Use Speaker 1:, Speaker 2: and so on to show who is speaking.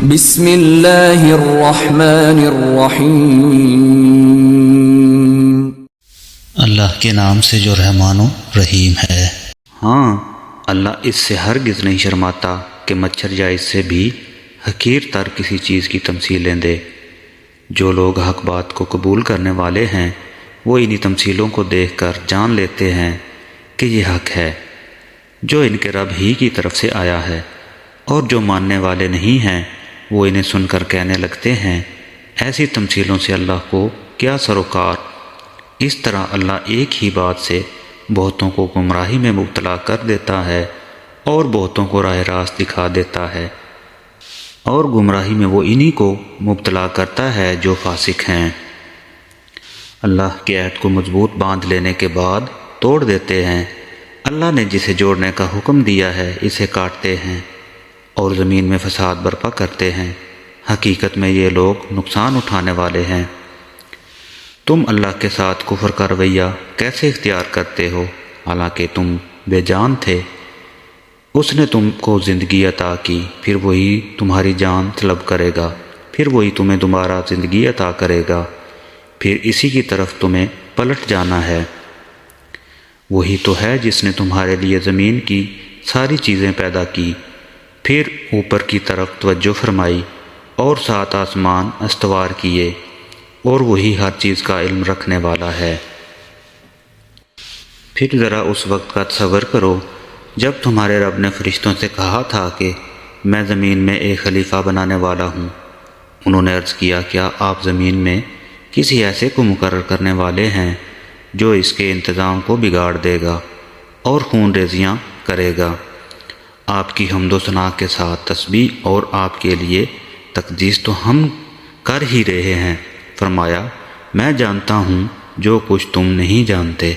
Speaker 1: بسم اللہ الرحمن الرحیم،
Speaker 2: اللہ کے نام سے جو رحمان و رحیم ہے۔
Speaker 3: ہاں، اللہ اس سے ہرگز نہیں شرماتا کہ مچھر یا اس سے بھی حقیر تر کسی چیز کی تمثیلیں دے۔ جو لوگ حق بات کو قبول کرنے والے ہیں وہ انہی تمثیلوں کو دیکھ کر جان لیتے ہیں کہ یہ حق ہے جو ان کے رب ہی کی طرف سے آیا ہے، اور جو ماننے والے نہیں ہیں وہ انہیں سن کر کہنے لگتے ہیں ایسی تمثیلوں سے اللہ کو کیا سروکار۔ اس طرح اللہ ایک ہی بات سے بہتوں کو گمراہی میں مبتلا کر دیتا ہے اور بہتوں کو راہ راست دکھا دیتا ہے، اور گمراہی میں وہ انہی کو مبتلا کرتا ہے جو فاسق ہیں۔ اللہ کے عہد کو مضبوط باندھ لینے کے بعد توڑ دیتے ہیں۔ اللہ نے جسے جوڑنے کا حکم دیا ہے اسے کاٹتے ہیں اور زمین میں فساد برپا کرتے ہیں۔ حقیقت میں یہ لوگ نقصان اٹھانے والے ہیں۔ تم اللہ کے ساتھ کفر کا رویہ کیسے اختیار کرتے ہو حالانکہ تم بے جان تھے؟ اس نے تم کو زندگی عطا کی، پھر وہی تمہاری جان طلب کرے گا، پھر وہی تمہیں دوبارہ زندگی عطا کرے گا، پھر اسی کی طرف تمہیں پلٹ جانا ہے۔ وہی تو ہے جس نے تمہارے لیے زمین کی ساری چیزیں پیدا کی، پھر اوپر کی طرف توجہ فرمائی اور 7 آسمان استوار کیے، اور وہی ہر چیز کا علم رکھنے والا ہے۔ پھر ذرا اس وقت کا تصور کرو جب تمہارے رب نے فرشتوں سے کہا تھا کہ میں زمین میں ایک خلیفہ بنانے والا ہوں۔ انہوں نے عرض کیا کیا آپ زمین میں کسی ایسے کو مقرر کرنے والے ہیں جو اس کے انتظام کو بگاڑ دے گا اور خون ریزیاں کرے گا؟ آپ کی حمد و ثنا کے ساتھ تسبیح اور آپ کے لیے تقدیس تو ہم کر ہی رہے ہیں۔ فرمایا میں جانتا ہوں جو کچھ تم نہیں جانتے۔